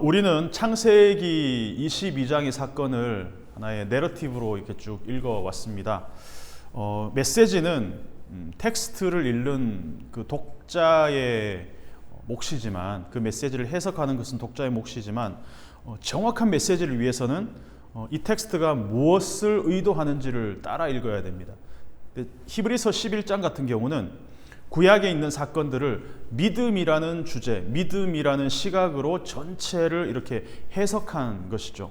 우리는 창세기 22장의 사건을 하나의 내러티브로 이렇게 쭉 읽어왔습니다. 메시지는 텍스트를 읽는 그 독자의 몫이지만, 그 메시지를 해석하는 것은 독자의 몫이지만, 정확한 메시지를 위해서는 이 텍스트가 무엇을 의도하는지를 따라 읽어야 됩니다. 히브리서 11장 같은 경우는 구약에 있는 사건들을 믿음이라는 주제, 믿음이라는 시각으로 전체를 이렇게 해석한 것이죠.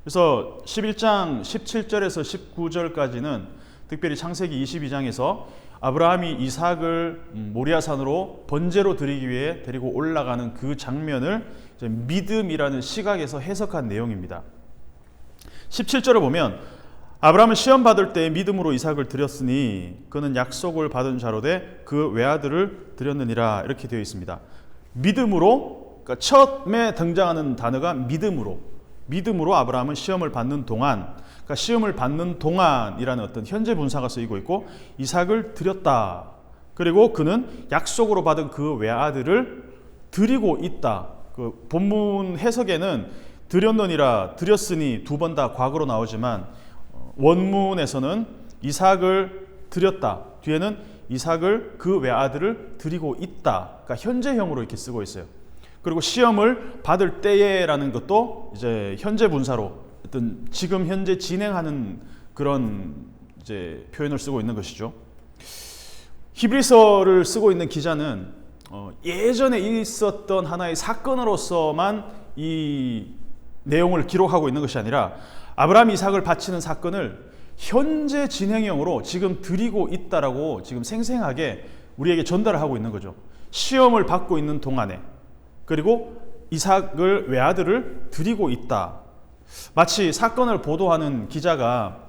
그래서 11장 17절에서 19절까지는 특별히 창세기 22장에서 아브라함이 이삭을 모리아산으로 번제로 드리기 위해 데리고 올라가는 그 장면을 이제 믿음이라는 시각에서 해석한 내용입니다. 17절을 보면 아브라함은 시험 받을 때 믿음으로 이삭을 드렸으니 그는 약속을 받은 자로 돼 그 외아들을 드렸느니라, 이렇게 되어 있습니다. 믿음으로, 그러니까 처음에 등장하는 단어가 믿음으로 아브라함은 시험을 받는 동안, 그러니까 시험을 받는 동안이라는 어떤 현재 분사가 쓰이고 있고, 이삭을 드렸다. 그리고 그는 약속으로 받은 그 외아들을 드리고 있다. 그 본문 해석에는 드렸느니라, 드렸으니 두 번 다 과거로 나오지만 원문에서는 이삭을 드렸다, 뒤에는 이삭을 그 외아들을 드리고 있다. 그러니까 현재형으로 이렇게 쓰고 있어요. 그리고 시험을 받을 때에라는 것도 이제 현재 분사로 어떤 지금 현재 진행하는 그런 이제 표현을 쓰고 있는 것이죠. 히브리서를 쓰고 있는 기자는 예전에 있었던 하나의 사건으로서만 이 내용을 기록하고 있는 것이 아니라 아브라함이 이삭을 바치는 사건을 현재 진행형으로 지금 드리고 있다라고 지금 생생하게 우리에게 전달을 하고 있는 거죠. 시험을 받고 있는 동안에, 그리고 이삭을 외아들을 드리고 있다. 마치 사건을 보도하는 기자가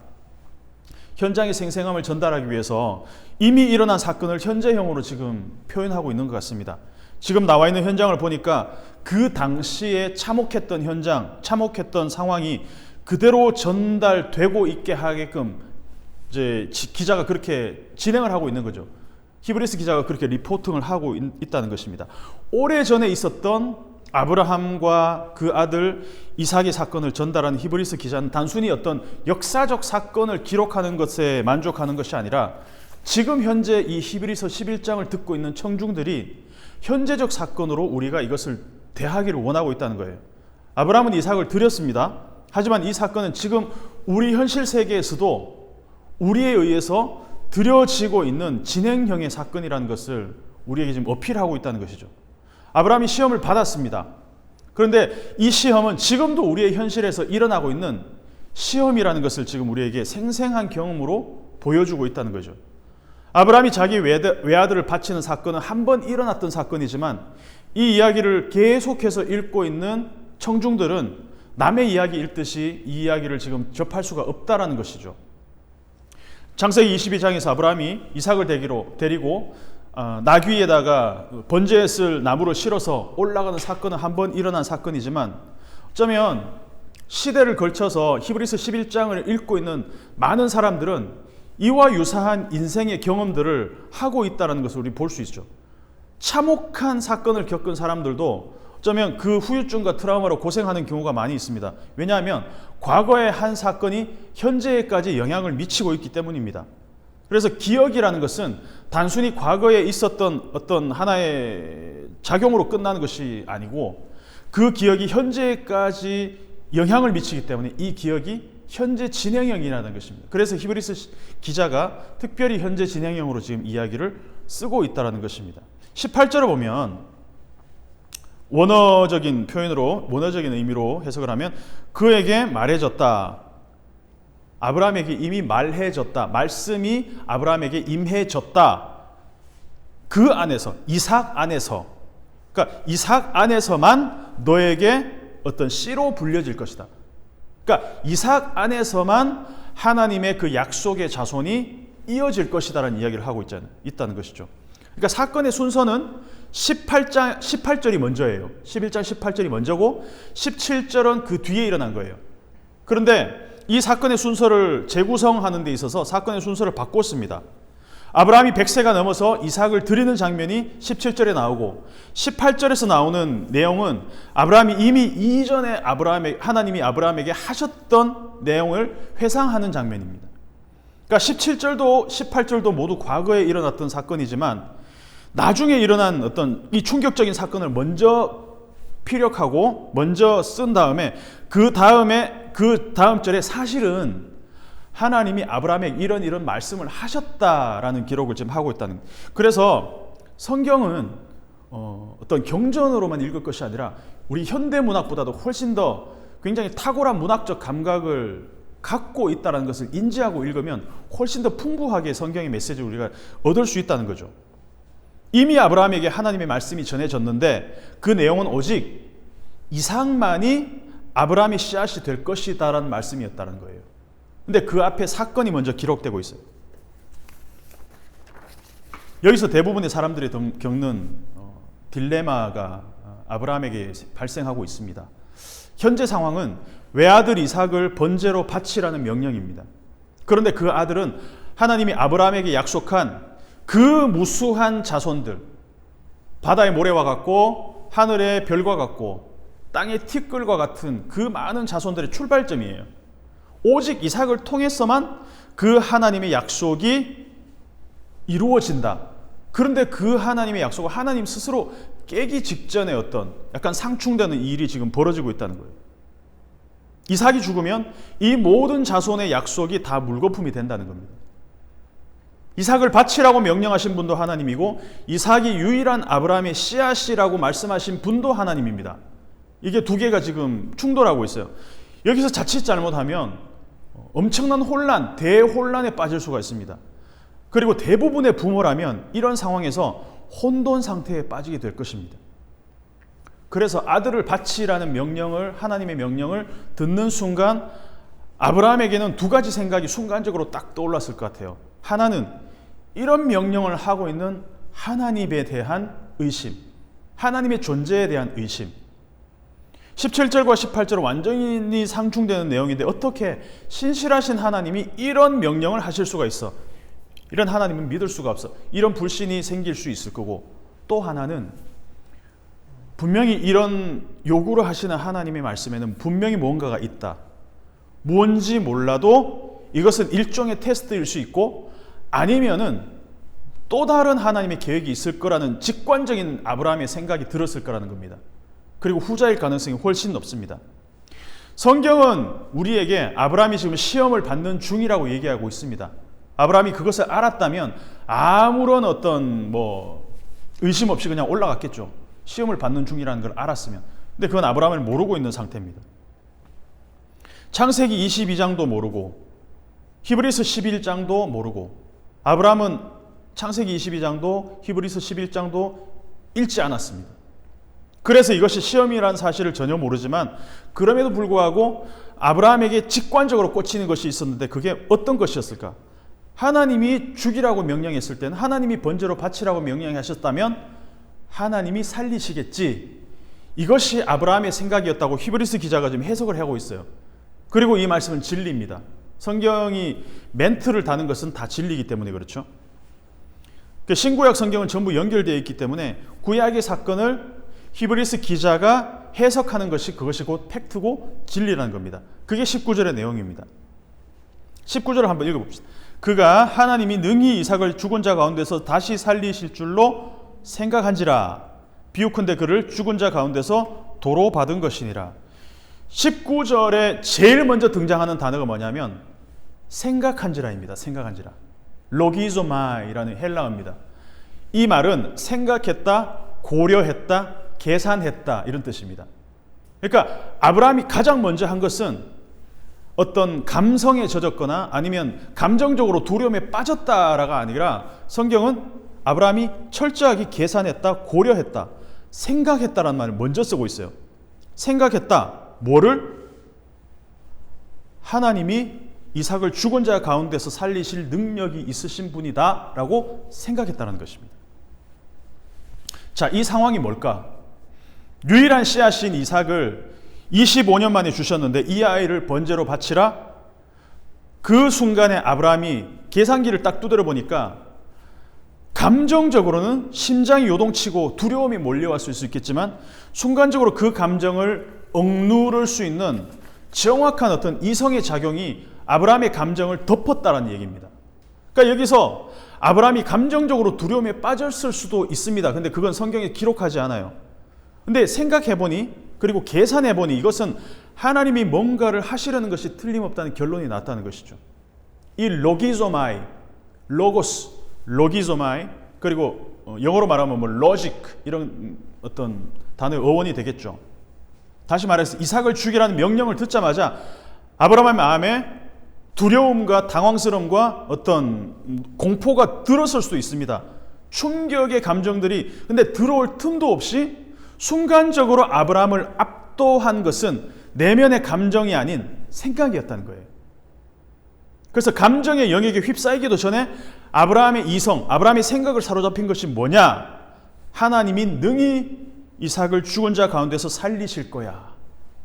현장의 생생함을 전달하기 위해서 이미 일어난 사건을 현재형으로 지금 표현하고 있는 것 같습니다. 지금 나와 있는 현장을 보니까 그 당시에 참혹했던 현장, 참혹했던 상황이 그대로 전달되고 있게 하게끔 이제 기자가 그렇게 진행을 하고 있는 거죠. 히브리서 기자가 그렇게 리포팅을 하고 있다는 것입니다. 오래전에 있었던 아브라함과 그 아들 이삭의 사건을 전달하는 히브리서 기자는 단순히 어떤 역사적 사건을 기록하는 것에 만족하는 것이 아니라 지금 현재 이 히브리서 11장을 듣고 있는 청중들이 현재적 사건으로 우리가 이것을 대하기를 원하고 있다는 거예요. 아브라함은 이삭을 드렸습니다. 하지만 이 사건은 지금 우리 현실 세계에서도 우리에 의해서 드려지고 있는 진행형의 사건이라는 것을 우리에게 지금 어필하고 있다는 것이죠. 아브라함이 시험을 받았습니다. 그런데 이 시험은 지금도 우리의 현실에서 일어나고 있는 시험이라는 것을 지금 우리에게 생생한 경험으로 보여주고 있다는 거죠. 아브라함이 자기 외아들을 바치는 사건은 한 번 일어났던 사건이지만 이 이야기를 계속해서 읽고 있는 청중들은 남의 이야기 읽듯이 이 이야기를 지금 접할 수가 없다라는 것이죠. 창세기 22장에서 아브라함이 이삭을 데리고 나귀 위에다가 번제에 쓸 나무를 실어서 올라가는 사건은 한 번 일어난 사건이지만, 어쩌면 시대를 걸쳐서 히브리서 11장을 읽고 있는 많은 사람들은 이와 유사한 인생의 경험들을 하고 있다는 것을 우리 볼 수 있죠. 참혹한 사건을 겪은 사람들도 어쩌면 그 후유증과 트라우마로 고생하는 경우가 많이 있습니다. 왜냐하면 과거의 한 사건이 현재까지 영향을 미치고 있기 때문입니다. 그래서 기억이라는 것은 단순히 과거에 있었던 어떤 하나의 작용으로 끝나는 것이 아니고 그 기억이 현재까지 영향을 미치기 때문에 이 기억이 현재 진행형이라는 것입니다. 그래서 히브리서 기자가 특별히 현재 진행형으로 지금 이야기를 쓰고 있다는 것입니다. 18절을 보면 원어적인 표현으로, 원어적인 의미로 해석을 하면 그에게 말해졌다. 아브라함에게 이미 말해졌다. 말씀이 아브라함에게 임해졌다. 그 안에서, 이삭 안에서, 그러니까 이삭 안에서만 너에게 어떤 씨로 불려질 것이다. 그러니까 이삭 안에서만 하나님의 그 약속의 자손이 이어질 것이다라는 이야기를 하고 있다는 것이죠. 그러니까 사건의 순서는 18절이 먼저예요. 11장 18절이 먼저고 17절은 그 뒤에 일어난 거예요. 그런데 이 사건의 순서를 재구성하는 데 있어서 사건의 순서를 바꿨습니다. 아브라함이 100세가 넘어서 이삭을 드리는 장면이 17절에 나오고 18절에서 나오는 내용은 아브라함이 이미 이전에 하나님이 아브라함에게 하셨던 내용을 회상하는 장면입니다. 그러니까 17절도 18절도 모두 과거에 일어났던 사건이지만 나중에 일어난 어떤 이 충격적인 사건을 먼저 피력하고 먼저 쓴 다음에 그 다음 절에 사실은 하나님이 아브라함에게 이런 말씀을 하셨다라는 기록을 지금 하고 있다는 거예요. 그래서 성경은 어떤 경전으로만 읽을 것이 아니라 우리 현대 문학보다도 훨씬 더 굉장히 탁월한 문학적 감각을 갖고 있다는 것을 인지하고 읽으면 훨씬 더 풍부하게 성경의 메시지를 우리가 얻을 수 있다는 거죠. 이미 아브라함에게 하나님의 말씀이 전해졌는데 그 내용은 오직 이삭만이 아브라함의 씨앗이 될 것이다라는 말씀이었다는 거예요. 근데 그 앞에 사건이 먼저 기록되고 있어요. 여기서 대부분의 사람들이 겪는 딜레마가 아브라함에게 발생하고 있습니다. 현재 상황은 외아들 이삭을 번제로 바치라는 명령입니다. 그런데 그 아들은 하나님이 아브라함에게 약속한 그 무수한 자손들, 바다의 모래와 같고 하늘의 별과 같고 땅의 티끌과 같은 그 많은 자손들의 출발점이에요. 오직 이삭을 통해서만 그 하나님의 약속이 이루어진다. 그런데 그 하나님의 약속을 하나님 스스로 깨기 직전에 어떤 약간 상충되는 일이 지금 벌어지고 있다는 거예요. 이삭이 죽으면 이 모든 자손의 약속이 다 물거품이 된다는 겁니다. 이삭을 바치라고 명령하신 분도 하나님이고 이삭이 유일한 아브라함의 씨앗이라고 말씀하신 분도 하나님입니다. 이게 두 개가 지금 충돌하고 있어요. 여기서 자칫 잘못하면 엄청난 혼란, 대혼란에 빠질 수가 있습니다. 그리고 대부분의 부모라면 이런 상황에서 혼돈 상태에 빠지게 될 것입니다. 그래서 아들을 바치라는 하나님의 명령을 듣는 순간 아브라함에게는 두 가지 생각이 순간적으로 딱 떠올랐을 것 같아요. 하나는 이런 명령을 하고 있는 하나님에 대한 의심, 하나님의 존재에 대한 의심. 17절과 18절은 완전히 상충되는 내용인데 어떻게 신실하신 하나님이 이런 명령을 하실 수가 있어? 이런 하나님은 믿을 수가 없어. 이런 불신이 생길 수 있을 거고, 또 하나는 분명히 이런 요구를 하시는 하나님의 말씀에는 분명히 뭔가가 있다. 뭔지 몰라도 이것은 일종의 테스트일 수 있고 아니면은 또 다른 하나님의 계획이 있을 거라는 직관적인 아브라함의 생각이 들었을 거라는 겁니다. 그리고 후자일 가능성이 훨씬 높습니다. 성경은 우리에게 아브라함이 지금 시험을 받는 중이라고 얘기하고 있습니다. 아브라함이 그것을 알았다면 아무런 어떤 의심 없이 그냥 올라갔겠죠. 시험을 받는 중이라는 걸 알았으면. 근데 그건 아브라함을 모르고 있는 상태입니다. 창세기 22장도 모르고 히브리서 11장도 모르고 아브라함은 창세기 22장도 히브리서 11장도 읽지 않았습니다. 그래서 이것이 시험이라는 사실을 전혀 모르지만 그럼에도 불구하고 아브라함에게 직관적으로 꽂히는 것이 있었는데 그게 어떤 것이었을까? 하나님이 죽이라고 명령했을 때는 하나님이 번제로 바치라고 명령하셨다면 하나님이 살리시겠지. 이것이 아브라함의 생각이었다고 히브리서 기자가 지금 해석을 하고 있어요. 그리고 이 말씀은 진리입니다. 성경이 멘트를 다는 것은 다 진리이기 때문에 그렇죠. 신구약 성경은 전부 연결되어 있기 때문에 구약의 사건을 히브리서 기자가 해석하는 것이 그것이 곧 팩트고 진리라는 겁니다. 그게 19절의 내용입니다. 19절을 한번 읽어봅시다. 그가 하나님이 능히 이삭을 죽은 자 가운데서 다시 살리실 줄로 생각한지라 비유컨대 그를 죽은 자 가운데서 도로 받은 것이니라. 19절에 제일 먼저 등장하는 단어가 뭐냐면 생각한지라입니다. 생각한지라. 로기조마이라는 헬라어입니다. 이 말은 생각했다, 고려했다, 계산했다 이런 뜻입니다. 그러니까 아브라함이 가장 먼저 한 것은 어떤 감성에 젖었거나 아니면 감정적으로 두려움에 빠졌다라가 아니라 성경은 아브라함이 철저하게 계산했다, 고려했다, 생각했다라는 말을 먼저 쓰고 있어요. 생각했다. 뭐를? 하나님이 이삭을 죽은 자 가운데서 살리실 능력이 있으신 분이다 라고 생각했다는 것입니다. 자, 이 상황이 뭘까? 유일한 씨앗인 이삭을 25년 만에 주셨는데 이 아이를 번제로 바치라? 그 순간에 아브라함이 계산기를 딱 두드려 보니까 감정적으로는 심장이 요동치고 두려움이 몰려왔을 수 있겠지만 순간적으로 그 감정을 억누를 수 있는 정확한 어떤 이성의 작용이 아브라함의 감정을 덮었다는 얘기입니다. 그러니까 여기서 아브라함이 감정적으로 두려움에 빠졌을 수도 있습니다. 근데 그건 성경에 기록하지 않아요. 근데 생각해보니 그리고 계산해보니 이것은 하나님이 뭔가를 하시려는 것이 틀림없다는 결론이 났다는 것이죠. 이 로기조마이, 로고스, 로기조마이, 그리고 영어로 말하면 뭐 로직 이런 어떤 단어의 어원이 되겠죠. 다시 말해서 이삭을 죽이라는 명령을 듣자마자 아브라함의 마음에 두려움과 당황스러움과 어떤 공포가 들었을 수도 있습니다. 충격의 감정들이 근데 들어올 틈도 없이 순간적으로 아브라함을 압도한 것은 내면의 감정이 아닌 생각이었다는 거예요. 그래서 감정의 영역에 휩싸이기도 전에 아브라함의 이성, 아브라함의 생각을 사로잡힌 것이 뭐냐? 하나님이 능히 이삭을 죽은 자 가운데서 살리실 거야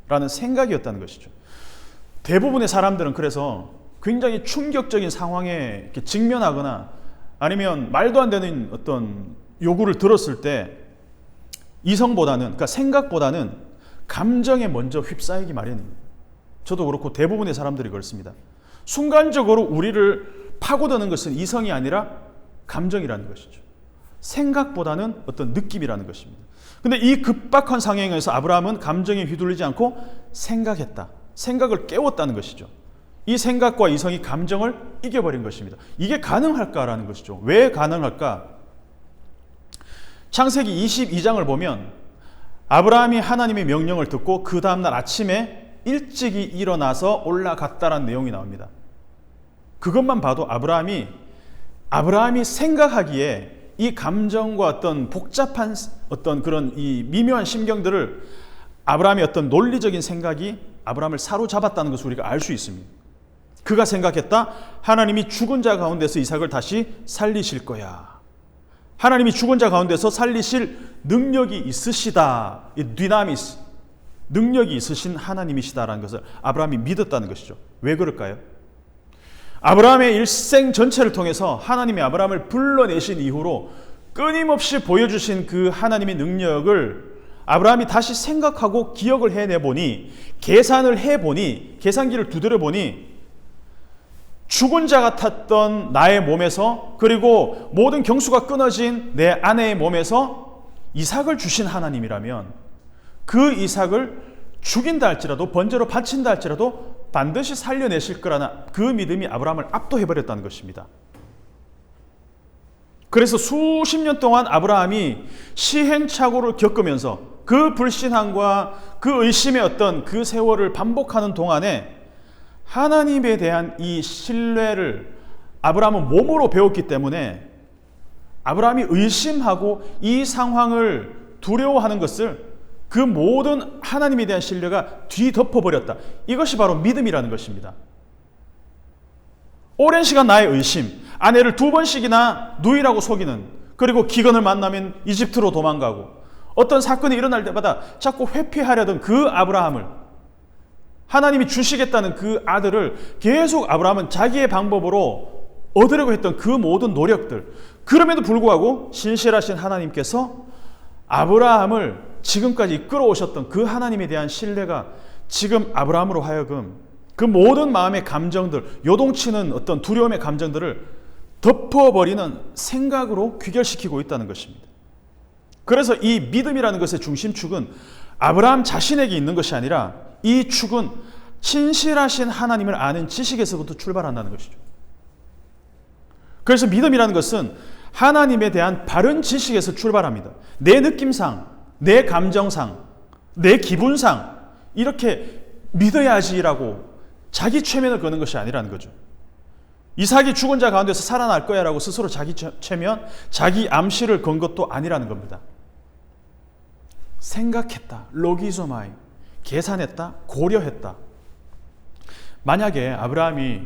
라는 생각이었다는 것이죠. 대부분의 사람들은 그래서 굉장히 충격적인 상황에 이렇게 직면하거나 아니면 말도 안 되는 어떤 요구를 들었을 때 이성보다는, 그러니까 생각보다는 감정에 먼저 휩싸이기 마련입니다. 저도 그렇고 대부분의 사람들이 그렇습니다. 순간적으로 우리를 파고드는 것은 이성이 아니라 감정이라는 것이죠. 생각보다는 어떤 느낌이라는 것입니다. 근데 이 급박한 상황에서 아브라함은 감정에 휘둘리지 않고 생각했다. 생각을 깨웠다는 것이죠. 이 생각과 이성이 감정을 이겨버린 것입니다. 이게 가능할까라는 것이죠. 왜 가능할까? 창세기 22장을 보면 아브라함이 하나님의 명령을 듣고 그 다음날 아침에 일찍이 일어나서 올라갔다라는 내용이 나옵니다. 그것만 봐도 아브라함이 생각하기에 이 감정과 어떤 복잡한 어떤 그런 이 미묘한 심경들을 아브라함의 어떤 논리적인 생각이 아브라함을 사로잡았다는 것을 우리가 알 수 있습니다. 그가 생각했다. 하나님이 죽은 자 가운데서 이삭을 다시 살리실 거야. 하나님이 죽은 자 가운데서 살리실 능력이 있으시다. 이 디나미스, 능력이 있으신 하나님이시다라는 것을 아브라함이 믿었다는 것이죠. 왜 그럴까요? 아브라함의 일생 전체를 통해서 하나님이 아브라함을 불러내신 이후로 끊임없이 보여주신 그 하나님의 능력을 아브라함이 다시 생각하고 기억을 해내보니, 계산을 해보니, 계산기를 두드려보니 죽은 자 같았던 나의 몸에서, 그리고 모든 경수가 끊어진 내 아내의 몸에서 이삭을 주신 하나님이라면 그 이삭을 죽인다 할지라도, 번제로 바친다 할지라도 반드시 살려내실 거라는 그 믿음이 아브라함을 압도해버렸다는 것입니다. 그래서 수십 년 동안 아브라함이 시행착오를 겪으면서 그 불신앙과 그 의심의 어떤 그 세월을 반복하는 동안에 하나님에 대한 이 신뢰를 아브라함은 몸으로 배웠기 때문에 아브라함이 의심하고 이 상황을 두려워하는 것을 그 모든 하나님에 대한 신뢰가 뒤덮어버렸다. 이것이 바로 믿음이라는 것입니다. 오랜 시간 나의 의심, 아내를 2번씩이나 누이라고 속이는, 그리고 기근을 만나면 이집트로 도망가고 어떤 사건이 일어날 때마다 자꾸 회피하려던 그 아브라함을, 하나님이 주시겠다는 그 아들을 계속 아브라함은 자기의 방법으로 얻으려고 했던 그 모든 노력들, 그럼에도 불구하고 신실하신 하나님께서 아브라함을 지금까지 이끌어오셨던 그 하나님에 대한 신뢰가 지금 아브라함으로 하여금 그 모든 마음의 감정들, 요동치는 어떤 두려움의 감정들을 덮어버리는 생각으로 귀결시키고 있다는 것입니다. 그래서 이 믿음이라는 것의 중심축은 아브라함 자신에게 있는 것이 아니라 이 축은 신실하신 하나님을 아는 지식에서부터 출발한다는 것이죠. 그래서 믿음이라는 것은 하나님에 대한 바른 지식에서 출발합니다. 내 느낌상, 내 감정상, 내 기분상 이렇게 믿어야지라고 자기 최면을 거는 것이 아니라는 거죠. 이삭이 죽은 자 가운데서 살아날 거야 라고 스스로 자기 최면, 자기 암시를 건 것도 아니라는 겁니다. 생각했다, 로기조마이, 계산했다, 고려했다. 만약에 아브라함이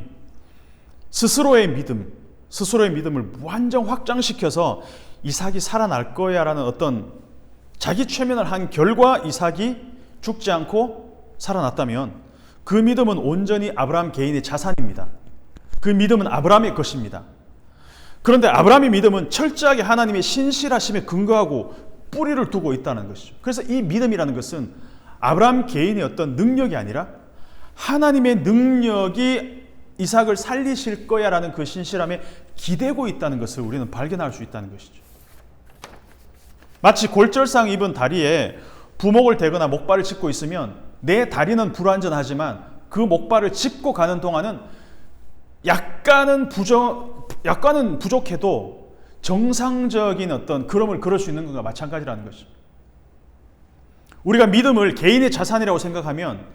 스스로의 믿음을 완전 확장시켜서 이삭이 살아날 거야 라는 어떤 자기 최면을 한 결과 이삭이 죽지 않고 살아났다면 그 믿음은 온전히 아브라함 개인의 자산입니다. 그 믿음은 아브라함의 것입니다. 그런데 아브라함의 믿음은 철저하게 하나님의 신실하심에 근거하고 뿌리를 두고 있다는 것이죠. 그래서 이 믿음이라는 것은 아브라함 개인의 어떤 능력이 아니라 하나님의 능력이 이삭을 살리실 거야 라는 그 신실함에 기대고 있다는 것을 우리는 발견할 수 있다는 것이죠. 마치 골절상 입은 다리에 부목을 대거나 목발을 짚고 있으면 내 다리는 불완전하지만 그 목발을 짚고 가는 동안은 약간은 부족해도 정상적인 어떤 걸음을 걸을 수 있는 것과 마찬가지라는 것입니다. 우리가 믿음을 개인의 자산이라고 생각하면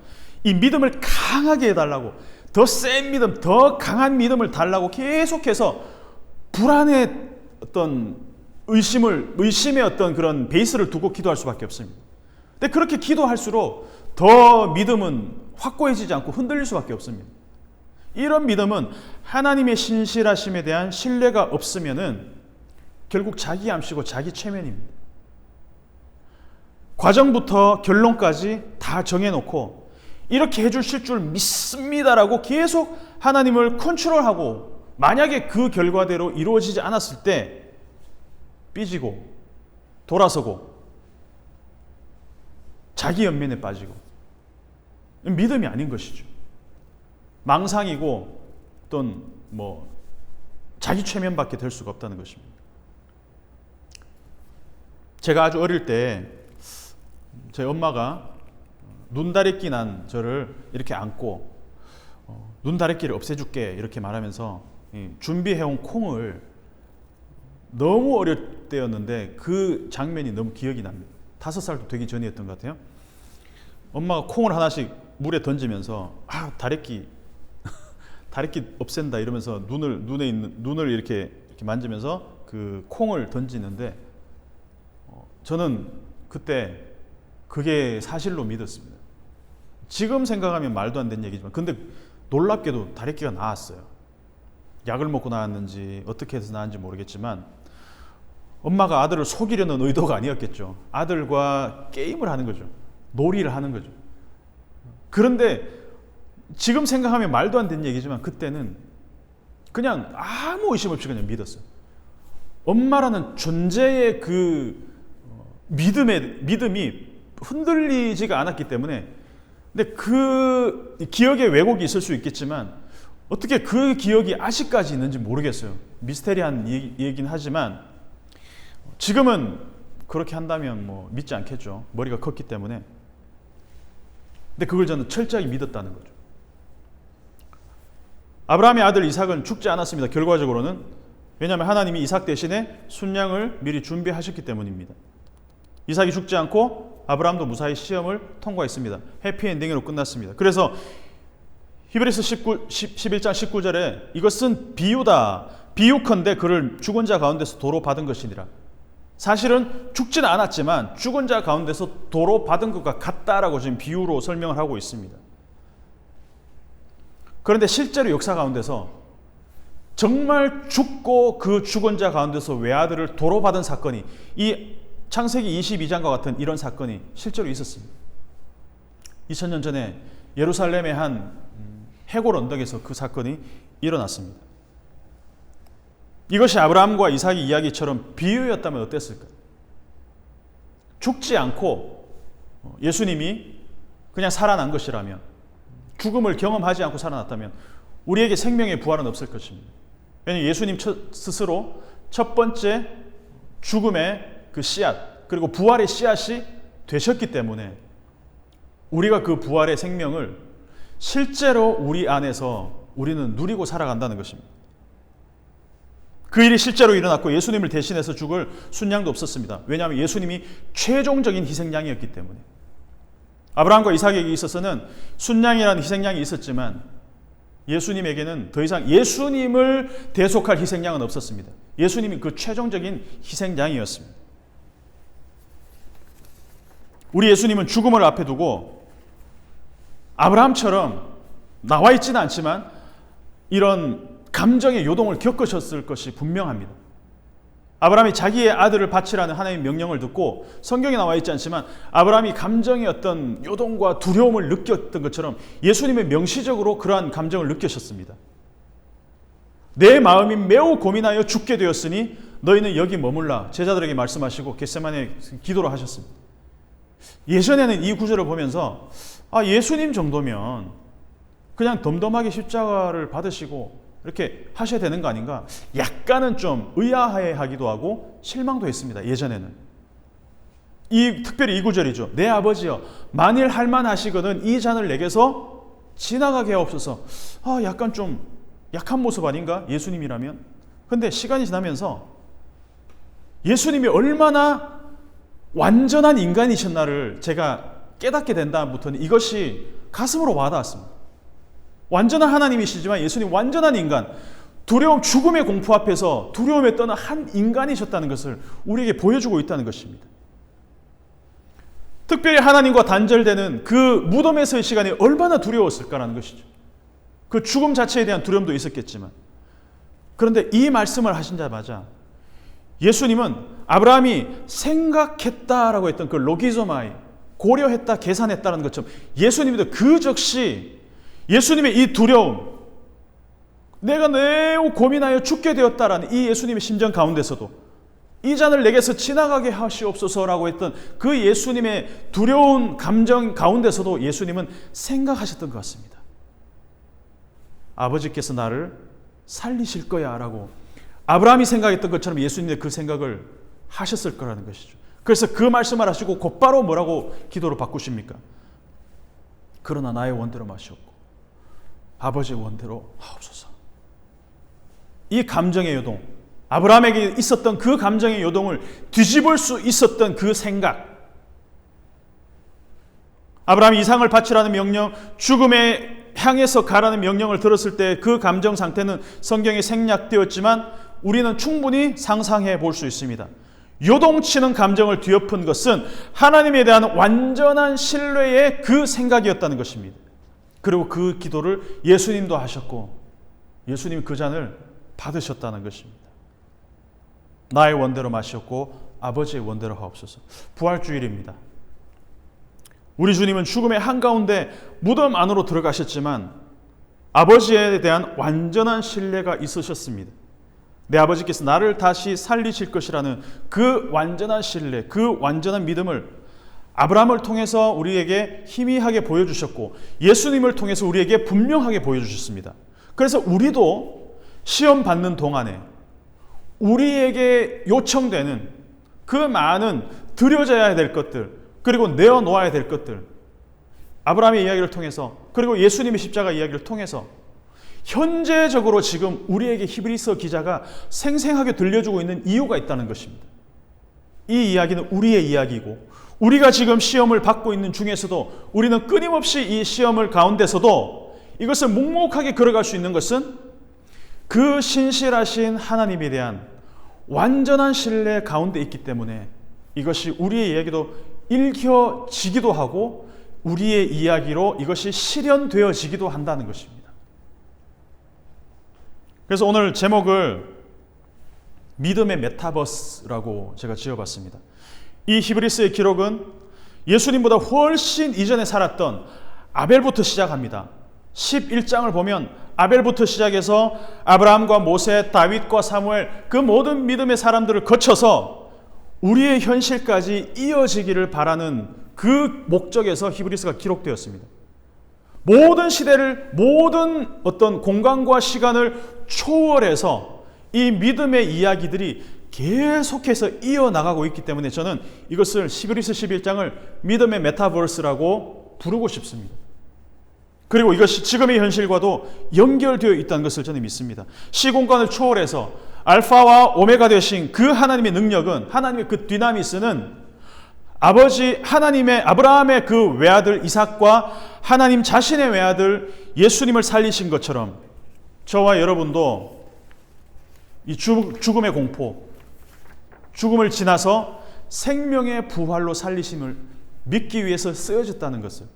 이 믿음을 강하게 해달라고, 더 센 믿음, 더 강한 믿음을 달라고 계속해서 불안의 어떤 의심의 어떤 그런 베이스를 두고 기도할 수밖에 없습니다. 근데 그렇게 기도할수록 더 믿음은 확고해지지 않고 흔들릴 수밖에 없습니다. 이런 믿음은 하나님의 신실하심에 대한 신뢰가 없으면은 결국 자기 암시고 자기 최면입니다. 과정부터 결론까지 다 정해놓고 이렇게 해주실 줄 믿습니다라고 계속 하나님을 컨트롤하고 만약에 그 결과대로 이루어지지 않았을 때 삐지고 돌아서고 자기 연민에 빠지고 믿음이 아닌 것이죠. 망상이고 또는 자기 최면밖에 될 수가 없다는 것입니다. 제가 아주 어릴 때 저희 엄마가 눈다래끼 난 저를 이렇게 안고 눈다래끼를 없애줄게 이렇게 말하면서 준비해온 콩을, 너무 어릴 때였는데 그 장면이 너무 기억이 납니다. 5살도 되기 전이었던 것 같아요. 엄마가 콩을 하나씩 물에 던지면서 다래끼 없앤다 이러면서 눈을 이렇게 만지면서 그 콩을 던지는데 저는 그때 그게 사실로 믿었습니다. 지금 생각하면 말도 안 되는 얘기지만 근데 놀랍게도 다래끼가 나왔어요. 약을 먹고 나왔는지 어떻게 해서 나왔는지 모르겠지만 엄마가 아들을 속이려는 의도가 아니었겠죠. 아들과 게임을 하는 거죠. 놀이를 하는 거죠. 그런데 지금 생각하면 말도 안 되는 얘기지만 그때는 그냥 아무 의심 없이 그냥 믿었어요. 엄마라는 존재의 그 믿음이 흔들리지가 않았기 때문에. 근데 그 기억에 왜곡이 있을 수 있겠지만 어떻게 그 기억이 아직까지 있는지 모르겠어요. 미스테리한 얘기긴 하지만 지금은 그렇게 한다면 믿지 않겠죠. 머리가 컸기 때문에. 근데 그걸 저는 철저하게 믿었다는 거죠. 아브라함의 아들 이삭은 죽지 않았습니다. 결과적으로는. 왜냐하면 하나님이 이삭 대신에 순양을 미리 준비하셨기 때문입니다. 이삭이 죽지 않고 아브라함도 무사히 시험을 통과했습니다. 해피엔딩으로 끝났습니다. 그래서 히브리서 11장 19절에 이것은 비유다. 비유컨대 그를 죽은 자 가운데서 도로 받은 것이니라. 사실은 죽지는 않았지만 죽은 자 가운데서 도로 받은 것과 같다라고 지금 비유로 설명을 하고 있습니다. 그런데 실제로 역사 가운데서 정말 죽고 그 죽은 자 가운데서 외아들을 도로 받은 사건이, 이 창세기 22장과 같은 이런 사건이 실제로 있었습니다. 2000년 전에 예루살렘의 한 해골 언덕에서 그 사건이 일어났습니다. 이것이 아브라함과 이삭의 이야기처럼 비유였다면 어땠을까? 죽지 않고 예수님이 그냥 살아난 것이라면, 죽음을 경험하지 않고 살아났다면 우리에게 생명의 부활은 없을 것입니다. 왜냐하면 예수님 스스로 첫 번째 죽음의 그 씨앗, 그리고 부활의 씨앗이 되셨기 때문에 우리가 그 부활의 생명을 실제로 우리 안에서 우리는 누리고 살아간다는 것입니다. 그 일이 실제로 일어났고 예수님을 대신해서 죽을 순양도 없었습니다. 왜냐하면 예수님이 최종적인 희생양이었기 때문에. 아브라함과 이삭에게 있어서는 순양이라는 희생양이 있었지만 예수님에게는 더 이상 예수님을 대속할 희생양은 없었습니다. 예수님이 그 최종적인 희생양이었습니다. 우리 예수님은 죽음을 앞에 두고 아브라함처럼 나와 있지는 않지만 이런 감정의 요동을 겪으셨을 것이 분명합니다. 아브라함이 자기의 아들을 바치라는 하나님의 명령을 듣고, 성경에 나와 있지 않지만 아브라함이 감정의 어떤 요동과 두려움을 느꼈던 것처럼 예수님의 명시적으로 그러한 감정을 느끼셨습니다. 내 마음이 매우 고민하여 죽게 되었으니 너희는 여기 머물라. 제자들에게 말씀하시고 겟세마네 기도를 하셨습니다. 예전에는 이 구절을 보면서 예수님 정도면 그냥 덤덤하게 십자가를 받으시고 이렇게 하셔야 되는 거 아닌가? 약간은 좀 의아해하기도 하고 실망도 했습니다. 예전에는. 특별히 이 구절이죠. 내 아버지여, 만일 할만하시거든 이 잔을 내게서 지나가게 하옵소서. 약간 좀 약한 모습 아닌가? 예수님이라면. 근데 시간이 지나면서 예수님이 얼마나 완전한 인간이셨나를 제가 깨닫게 된 다음부터는 이것이 가슴으로 와닿았습니다. 완전한 하나님이시지만 예수님 완전한 인간, 두려움, 죽음의 공포 앞에서 두려움에 떠는 한 인간이셨다는 것을 우리에게 보여주고 있다는 것입니다. 특별히 하나님과 단절되는 그 무덤에서의 시간이 얼마나 두려웠을까라는 것이죠. 그 죽음 자체에 대한 두려움도 있었겠지만, 그런데 이 말씀을 하신자마자 예수님은 아브라함이 생각했다라고 했던 그 로기조마이, 고려했다, 계산했다는 것처럼 예수님도 그 즉시 예수님의 이 두려움, 내가 매우 고민하여 죽게 되었다라는 이 예수님의 심정 가운데서도 이 잔을 내게서 지나가게 하시옵소서라고 했던 그 예수님의 두려운 감정 가운데서도 예수님은 생각하셨던 것 같습니다. 아버지께서 나를 살리실 거야 라고 아브라함이 생각했던 것처럼 예수님의 그 생각을 하셨을 거라는 것이죠. 그래서 그 말씀을 하시고 곧바로 뭐라고 기도를 바꾸십니까? 그러나 나의 원대로 마시옵고 아버지의 원대로 하옵소서. 이 감정의 요동, 아브라함에게 있었던 그 감정의 요동을 뒤집을 수 있었던 그 생각, 아브라함이 이상을 바치라는 명령, 죽음에 향해서 가라는 명령을 들었을 때 그 감정 상태는 성경에 생략되었지만 우리는 충분히 상상해 볼 수 있습니다. 요동치는 감정을 뒤엎은 것은 하나님에 대한 완전한 신뢰의 그 생각이었다는 것입니다. 그리고 그 기도를 예수님도 하셨고 예수님이 그 잔을 받으셨다는 것입니다. 나의 원대로 마시옵고 아버지의 원대로 하옵소서. 부활주일입니다. 우리 주님은 죽음의 한가운데 무덤 안으로 들어가셨지만 아버지에 대한 완전한 신뢰가 있으셨습니다. 내 아버지께서 나를 다시 살리실 것이라는 그 완전한 신뢰, 그 완전한 믿음을 아브라함을 통해서 우리에게 희미하게 보여주셨고 예수님을 통해서 우리에게 분명하게 보여주셨습니다. 그래서 우리도 시험 받는 동안에 우리에게 요청되는 그 많은 드려져야 될 것들, 그리고 내어놓아야 될 것들, 아브라함의 이야기를 통해서, 그리고 예수님의 십자가 이야기를 통해서 현재적으로 지금 우리에게 히브리서 기자가 생생하게 들려주고 있는 이유가 있다는 것입니다. 이 이야기는 우리의 이야기이고 우리가 지금 시험을 받고 있는 중에서도 우리는 끊임없이 이 시험을 가운데서도 이것을 묵묵하게 걸어갈 수 있는 것은 그 신실하신 하나님에 대한 완전한 신뢰 가운데 있기 때문에 이것이 우리의 이야기도 읽혀지기도 하고 우리의 이야기로 이것이 실현되어지기도 한다는 것입니다. 그래서 오늘 제목을 믿음의 메타버스라고 제가 지어봤습니다. 이 히브리서의 기록은 예수님보다 훨씬 이전에 살았던 아벨부터 시작합니다. 11장을 보면 아벨부터 시작해서 아브라함과 모세, 다윗과 사무엘, 그 모든 믿음의 사람들을 거쳐서 우리의 현실까지 이어지기를 바라는 그 목적에서 히브리서가 기록되었습니다. 모든 시대를, 모든 어떤 공간과 시간을 초월해서 이 믿음의 이야기들이 계속해서 이어나가고 있기 때문에 저는 이것을 히브리서 11장을 믿음의 메타버스라고 부르고 싶습니다. 그리고 이것이 지금의 현실과도 연결되어 있다는 것을 저는 믿습니다. 시공간을 초월해서 알파와 오메가 되신 그 하나님의 능력은, 하나님의 그 디나미스는 아버지 하나님의 아브라함의 그 외아들 이삭과 하나님 자신의 외아들 예수님을 살리신 것처럼 저와 여러분도 이 죽음의 공포, 죽음을 지나서 생명의 부활로 살리심을 믿기 위해서 쓰여졌다는 것을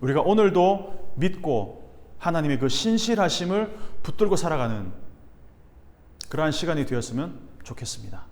우리가 오늘도 믿고 하나님의 그 신실하심을 붙들고 살아가는 그러한 시간이 되었으면 좋겠습니다.